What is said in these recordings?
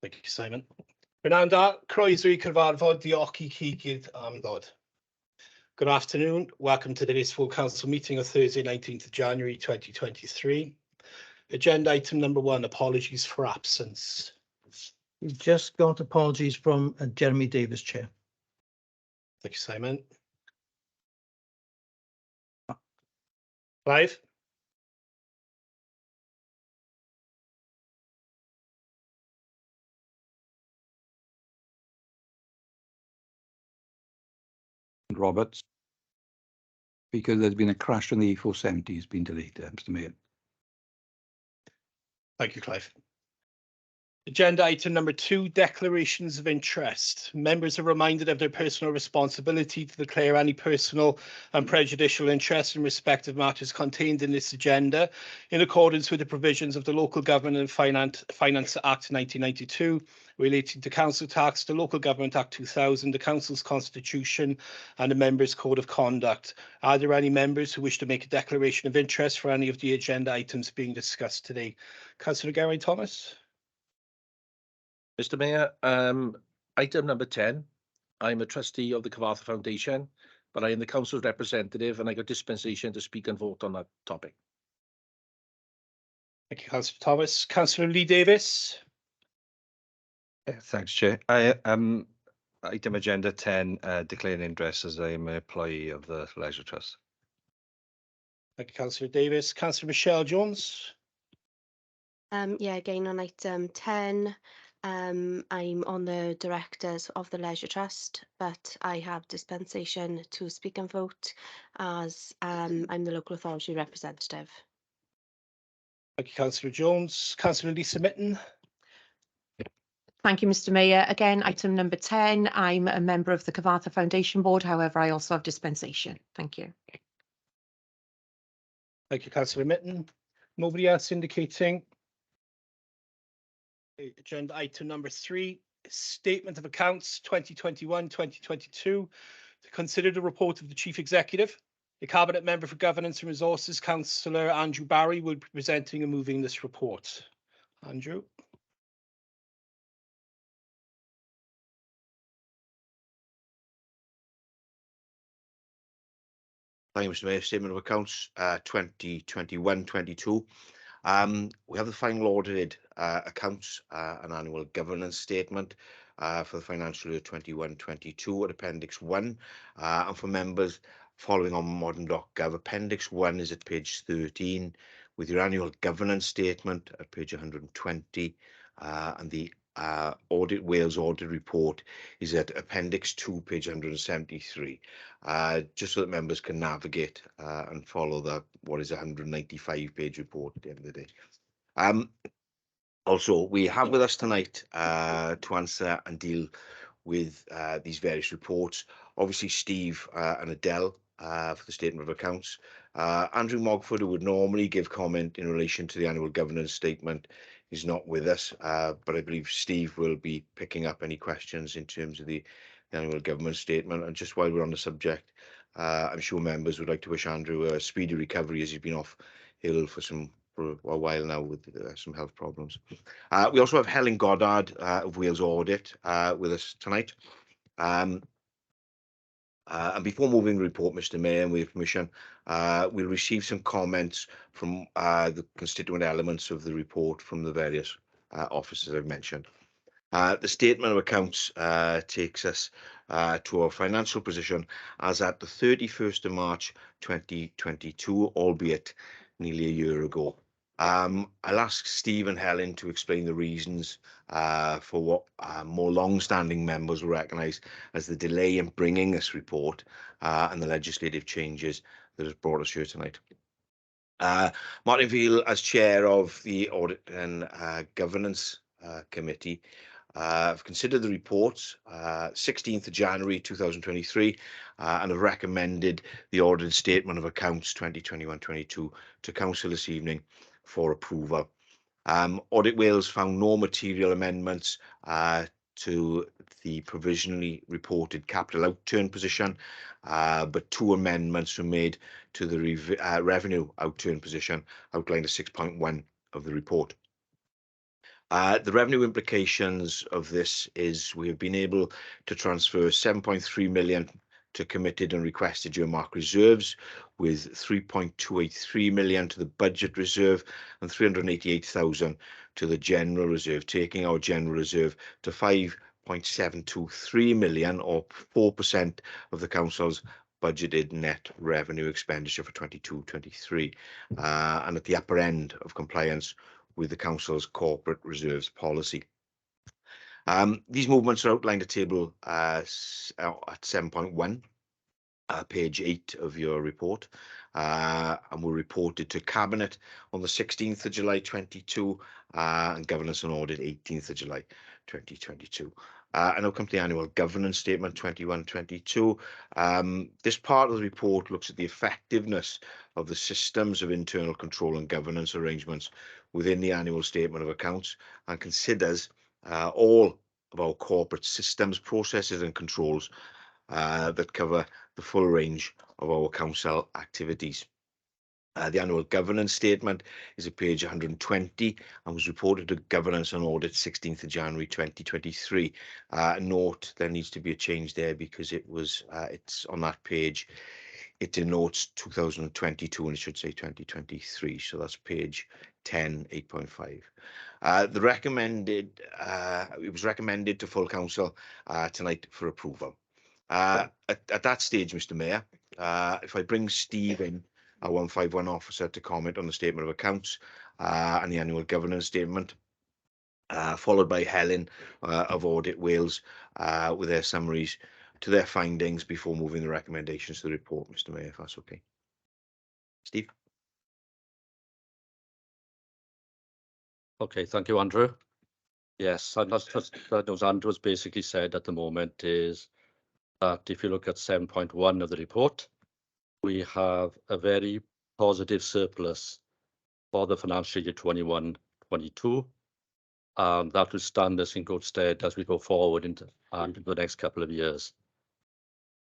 Thank you, Simon. Fernanda, croeso I cyfarfod diolch I chi gyd am ddod. Good afternoon. Welcome to today's full council meeting of Thursday, 19th of January 2023. Agenda item number 1, apologies for absence. We've just got apologies from Jeremy Davis, Chair. Thank you, Simon. Clive? Roberts, because there's been a crash on the E470 has been delayed, Mr. Mayor. Thank you, Clive. Agenda item number 2, declarations of interest. Members are reminded of their personal responsibility to declare any personal and prejudicial interest in respect of matters contained in this agenda in accordance with the provisions of the Local Government and Finance Act 1992 relating to council tax, the Local Government Act 2000, the Council's Constitution and the Members' Code of Conduct. Are there any members who wish to make a declaration of interest for any of the agenda items being discussed today? Councillor Geraint Thomas. Mr. Mayor, item number 10, I'm a trustee of the Cyfarthfa Foundation, but I am the council's representative and I got dispensation to speak and vote on that topic. Thank you, Councillor Thomas. Councillor Lee Davis. Thanks, Chair. Item agenda 10, declaring interest as I am an employee of the Leisure Trust. Thank you, Councillor Davis. Councillor Michelle Jones. Yeah, again on item 10, I'm on the directors of the Leisure Trust, but I have dispensation to speak and vote as I'm the local authority representative. Thank you, Councillor Jones. Councillor Lisa Mitten. Thank you, Mr. Mayor. Again, item number 10, I'm a member of the Cyfarthfa Foundation Board. However, I also have dispensation. Thank you. Thank you, Councillor Mitten. Nobody else indicating. Agenda item number 3, Statement of Accounts 2021-2022. To consider the report of the Chief Executive. The Cabinet Member for Governance and Resources, Councillor Andrew Barry, will be presenting and moving this report. Andrew. Thank you, Mr. Mayor. Statement of Accounts 2021-22. We have the final audited accounts and annual governance statement for the financial year 21-22 at Appendix 1. And for members following on modern.gov, Appendix 1 is at page 13 with your annual governance statement at page 120 and the Audit Wales audit report is at Appendix 2, page 173, just so that members can navigate and follow what is a 195-page report at the end of the day. Also, we have with us tonight to answer and deal with these various reports. Obviously, Steve and Adele for the statement of accounts. Andrew Mogford, who would normally give comment in relation to the annual governance statement, is not with us, but I believe Steve will be picking up any questions in terms of the annual government statement. And just while we're on the subject, I'm sure members would like to wish Andrew a speedy recovery as he's been off ill for a while now with some health problems. We also have Helen Goddard of Wales Audit with us tonight. And before moving the report, Mr. Mayor, and with your permission, we'll receive some comments from the constituent elements of the report from the various officers I've mentioned. The statement of accounts takes us to our financial position as at the 31st of March 2022, albeit nearly a year ago. I'll ask Steve and Helen to explain the reasons for what more long-standing members will recognise as the delay in bringing this report and the legislative changes that has brought us here tonight. Martin Veal, as chair of the Audit and Governance Committee, I've considered the reports 16th of January 2023 and have recommended the audited statement of accounts 2021-22 to council this evening for approval. Audit Wales found no material amendments to the provisionally reported capital outturn position, but 2 amendments were made to the revenue outturn position outlined as 6.1 of the report. The revenue implications of this is we have been able to transfer 7.3 million to committed and requested earmark reserves, with 3.283 million to the budget reserve and 388,000 to the general reserve, taking our general reserve to 5.723 million, or 4% of the council's budgeted net revenue expenditure for 22-23, and at the upper end of compliance with the council's corporate reserves policy. These movements are outlined at table at 7.1, page 8 of your report, and were reported to Cabinet on the 16th of July 22, and Governance and Audit 18th of July 2022. And now come to the annual governance statement 21-22. This part of the report looks at the effectiveness of the systems of internal control and governance arrangements within the annual statement of accounts, and considers all of our corporate systems, processes and controls that cover the full range of our council activities. The annual governance statement is at page 120 and was reported to Governance and Audit 16th of January 2023. Note there needs to be a change there because it's on that page. It denotes 2022 and it should say 2023. So that's page 10, 8.5. It was recommended to full council tonight for approval. At that stage, Mr. Mayor, if I bring Steve in, our 151 officer, to comment on the statement of accounts and the annual governance statement, followed by Helen of Audit Wales with their summaries to their findings before moving the recommendations to the report, Mr. Mayor, if that's okay. Steve? Okay, thank you, Andrew. Yes, and as Andrew has basically said at the moment is that if you look at 7.1 of the report, we have a very positive surplus for the financial year 21-22, and that will stand us in good stead as we go forward into the next couple of years.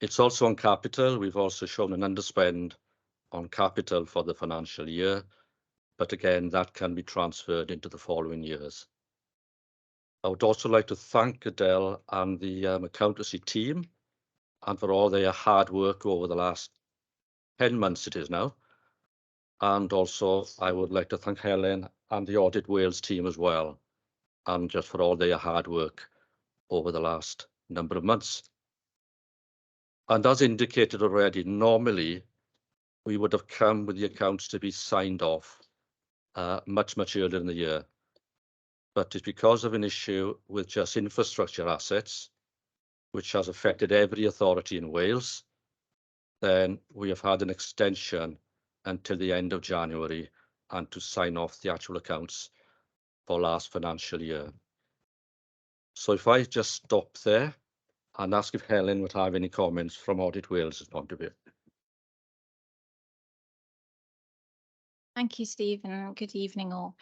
It's also on capital. We've also shown an underspend on capital for the financial year, but again, that can be transferred into the following years. I would also like to thank Adele and the accountancy team and for all their hard work over the last 10 months it is now. And also I would like to thank Helen and the Audit Wales team as well, and just for all their hard work over the last number of months. And as indicated already, normally we would have come with the accounts to be signed off much earlier in the year. But it's because of an issue with just infrastructure assets, which has affected every authority in Wales, then we have had an extension until the end of January and to sign off the actual accounts for last financial year. So if I just stop there and ask if Helen would have any comments from Audit Wales' point of view. Thank you, Steve, and good evening all.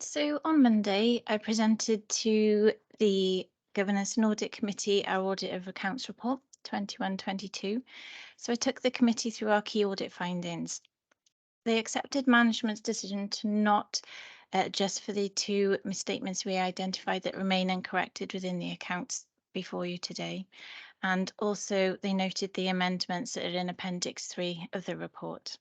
So on Monday, I presented to the Governance and Audit Committee our Audit of Accounts Report 21-22. So I took the committee through our key audit findings. They accepted management's decision to not adjust for the two misstatements we identified that remain uncorrected within the accounts before you today. And also they noted the amendments that are in Appendix 3 of the report.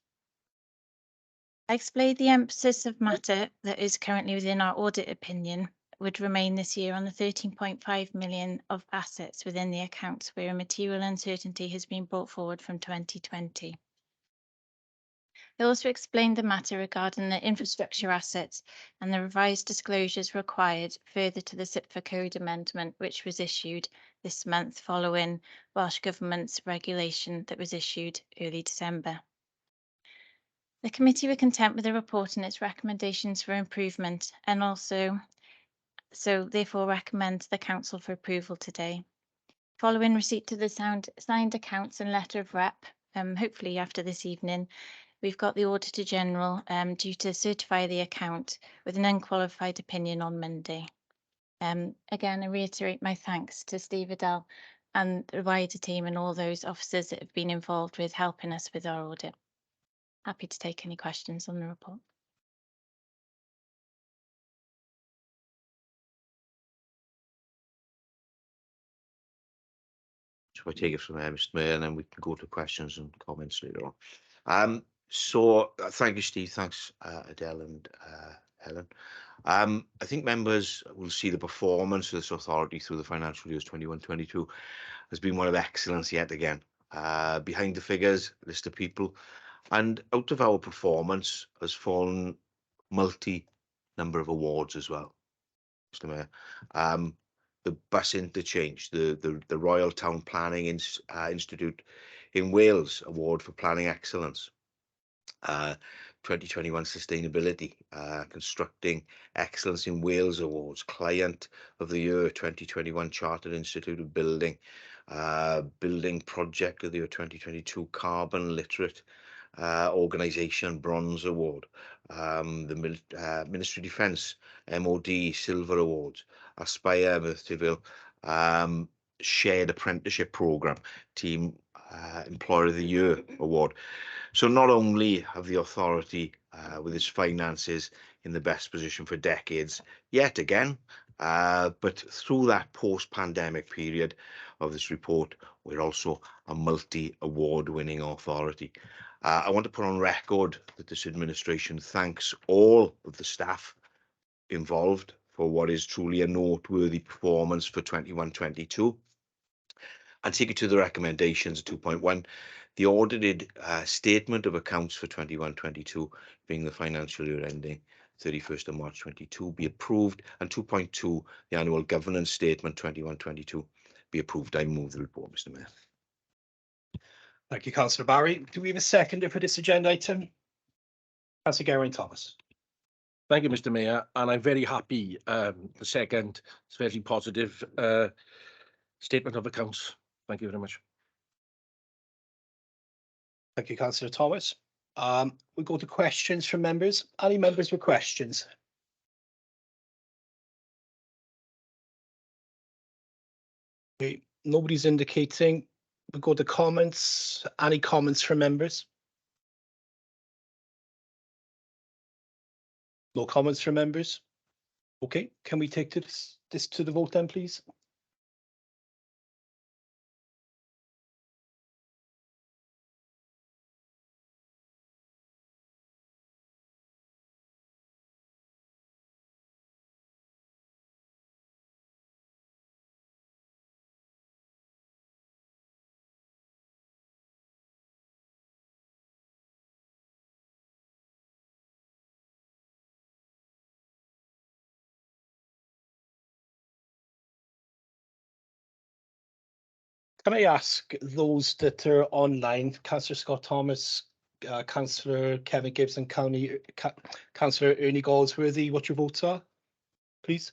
I explained the emphasis of matter that is currently within our audit opinion would remain this year on the 13.5 million of assets within the accounts where a material uncertainty has been brought forward from 2020. I also explained the matter regarding the infrastructure assets and the revised disclosures required further to the SIPFA Code amendment, which was issued this month following Welsh Government's regulation that was issued early December. The committee were content with the report and its recommendations for improvement, and also therefore recommend the council for approval today. Following receipt of the signed accounts and letter of rep, hopefully after this evening, we've got the Auditor General due to certify the account with an unqualified opinion on Monday. Again, I reiterate my thanks to Steve Adele and the wider team and all those officers that have been involved with helping us with our audit. Happy to take any questions on the report. So I take it from there, Mr. Mayor, and then we can go to questions and comments later on. Thank you, Steve. Thanks, Adele and Helen. I think members will see the performance of this authority through the financial years 21-22 has been one of excellence yet again. Behind the figures, list of people, and out of our performance has fallen number of awards as well, Mr. Mayor. The bus interchange, the Royal Town Planning Institute in Wales Award for Planning Excellence, 2021 Sustainability, Constructing Excellence in Wales Awards, Client of the Year 2021 Chartered Institute of Building, Building Project of the Year 2022 Carbon Literate Organisation Bronze Award, the Ministry of Defence MOD Silver Awards, Aspire Merthyrville Shared Apprenticeship Programme Team Employer of the Year Award. So not only have the authority with its finances in the best position for decades yet again, but through that post-pandemic period of this report, we're also a multi-award winning authority. I want to put on record that this administration thanks all of the staff involved for what is truly a noteworthy performance for 21-22. And take it to the recommendations 2.1. The audited statement of accounts for 21-22, being the financial year ending 31st of March 22, be approved, and 2.2, the annual governance statement 21-22, be approved. I move the report, Mr. Mayor. Thank you, Councillor Barry. Do we have a seconder for this agenda item? Councillor Geraint-Thomas. Thank you, Mr. Mayor, and I'm very happy. The second, it's very positive statement of accounts. Thank you very much. Thank you, Councillor Thomas. We go to questions from members. Any members with questions? Okay, nobody's indicating. We go to comments. Any comments from members? No comments from members. Okay, can we take this to the vote then, please? Can I ask those that are online, Councillor Scott Thomas, Councillor Kevin Gibbs and Councillor Ernie Galsworthy, what your votes are, please?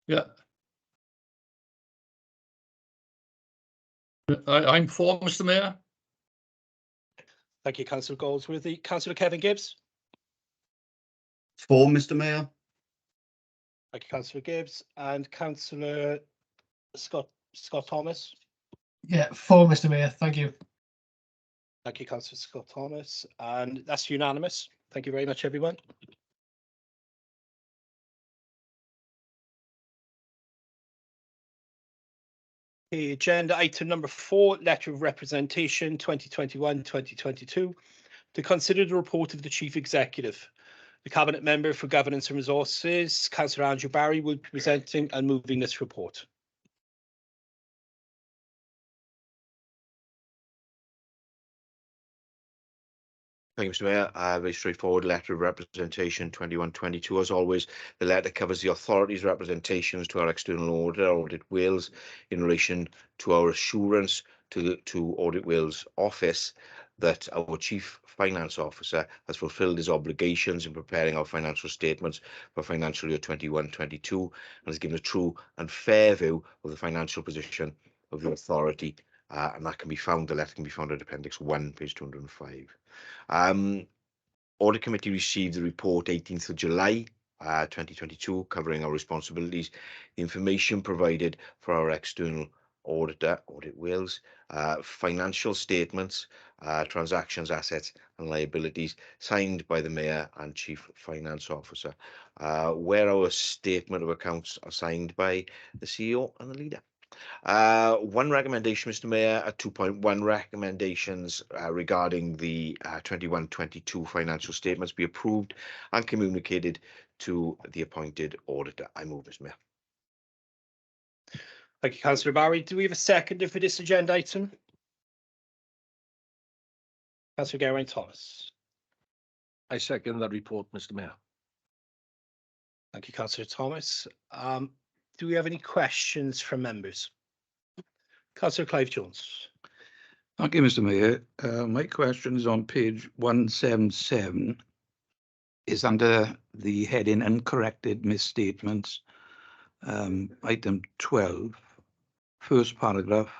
Yeah. I'm for, Mr. Mayor. Thank you, Councillor Galsworthy. Councillor Kevin Gibbs? For, Mr. Mayor. Thank you, Councillor Gibbs. And Councillor Scott Thomas? Yeah, for, Mr. Mayor. Thank you. Thank you, Councillor Scott Thomas. And that's unanimous. Thank you very much, everyone. Okay, agenda item number 4, letter of representation 2021-2022. To consider the report of the Chief Executive. The Cabinet Member for Governance and Resources, Councillor Andrew Barry, will be presenting and moving this report. Thank you, Mr. Mayor. Very straightforward letter of representation 21-22. As always, the letter covers the authority's representations to our external auditor, Audit Wales, in relation to our assurance to Audit Wales office that our Chief Finance Officer has fulfilled his obligations in preparing our financial statements for financial year 21-22 and has given a true and fair view of the financial position of the authority. And that can be found, the letter can be found at Appendix 1, page 205. Audit Committee received the report 18th of July 2022, covering our responsibilities. The information provided for our external Auditor, Audit Wales, financial statements, transactions, assets and liabilities signed by the Mayor and Chief Finance Officer, where our statement of accounts are signed by the CEO and the leader. One recommendation, Mr. Mayor, 2.1 recommendations regarding the 21-22 financial statements be approved and communicated to the appointed auditor. I move, Mr. Mayor. Thank you, Councillor Barry. Do we have a seconder for this agenda item? Councillor Geraint Thomas. I second that report, Mr. Mayor. Thank you, Councillor Thomas. Do we have any questions from members? Councillor Clive Jones. Thank you, Mr. Mayor. My question is on page 177. Is under the heading uncorrected misstatements, item 12, first paragraph,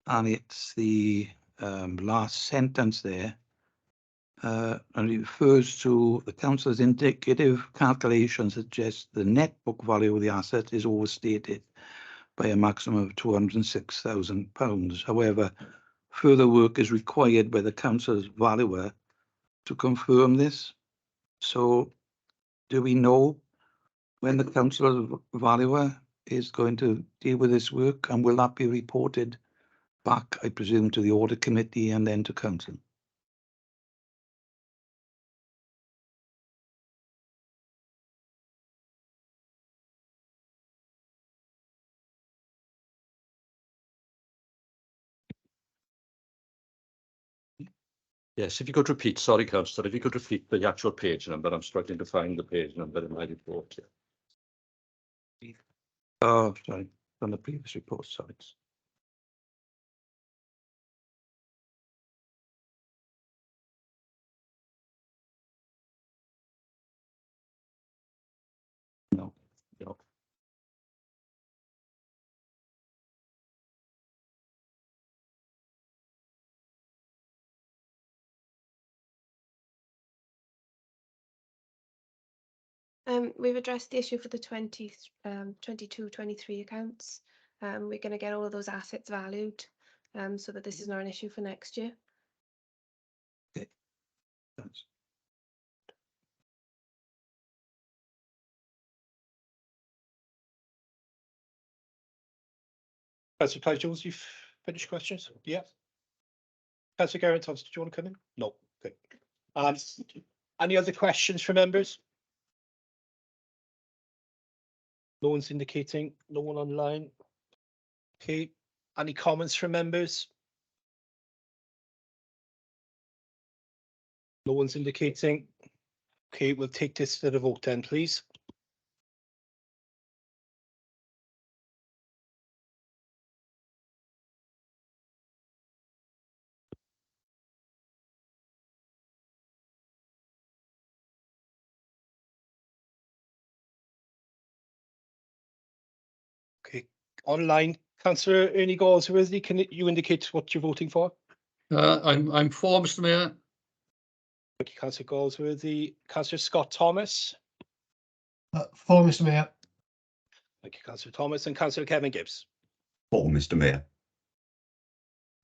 and it's the last sentence there, and it refers to the council's indicative calculation suggests the net book value of the asset is overstated by a maximum of £206,000. However, further work is required by the council's valuer to confirm this. So do we know when the council's valuer is going to deal with this work, and will that be reported back, I presume, to the audit committee and then to council? Yes, if you could repeat, sorry, Councillor, if you could repeat the actual page number, I'm struggling to find the page number in my report here. Oh, sorry, from the previous report, sorry. No, no. We've addressed the issue for the 22-23 accounts. We're going to get all of those assets valued so that this is not an issue for next year. Okay. Thanks. Councillor Clive Jones, you've finished questions? Yeah. Councillor Geraint Thomas, did you want to come in? No. Okay. Any other questions from members? No one's indicating, no one online. Okay, any comments from members? No one's indicating. Okay, we'll take this to the vote then, please. Okay, online, Councillor Ernie Galsworthy, can you indicate what you're voting for? I'm for, Mr. Mayor. Thank you, Councillor Galsworthy. Councillor Scott Thomas. For, Mr. Mayor. Thank you, Councillor Thomas, and Councillor Kevin Gibbs. For, Mr. Mayor.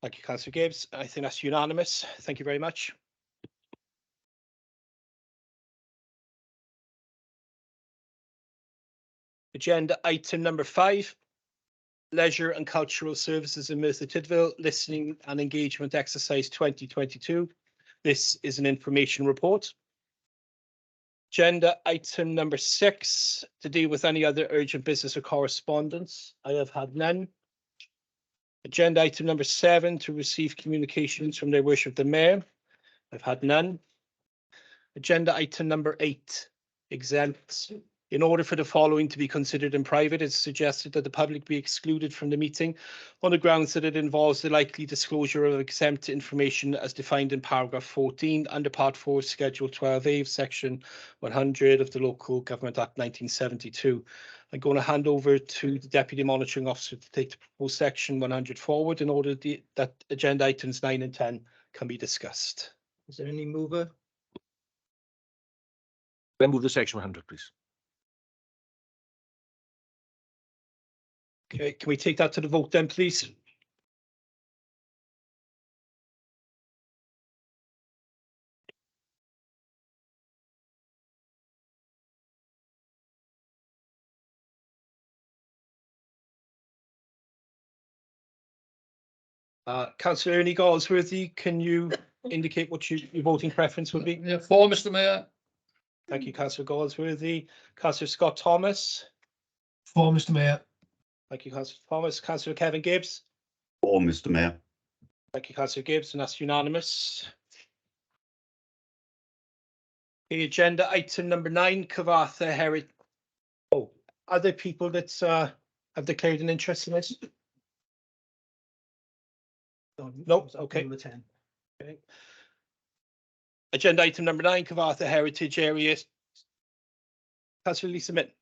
Thank you, Councillor Gibbs. I think that's unanimous. Thank you very much. Agenda item number 5, Leisure and Cultural Services in Merthyr Tydfil, Listening and Engagement Exercise 2022. This is an information report. Agenda item number 6, to deal with any other urgent business or correspondence. I have had none. Agenda item number 7, to receive communications from their worship the Mayor. I've had none. Agenda item number 8, exempt. In order for the following to be considered in private, it's suggested that the public be excluded from the meeting on the grounds that it involves the likely disclosure of exempt information as defined in paragraph 14 under part 4, schedule 12A of section 100 of the Local Government Act 1972. I'm going to hand over to the Deputy Monitoring Officer to take the proposed section 100 forward in order that agenda items 9 and 10 can be discussed. Is there any mover? Then move the section 100, please. Okay, can we take that to the vote then, please? Councillor Ernie Galsworthy, can you indicate what your voting preference would be? Yeah, for, Mr Mayor. Thank you, Councillor Galsworthy. Councillor Scott Thomas. For, Mr Mayor. Thank you, Councillor Thomas. Councillor Kevin Gibbs. For, Mr Mayor. Thank you, Councillor Gibbs, and that's unanimous. Okay, agenda item number 9, Cyfarthfa Heritage. Oh, are there people that have declared an interest in this? No, okay. Number 10. Okay. Agenda item number 9, Cyfarthfa Heritage Area. Councillor Lisa Mitt.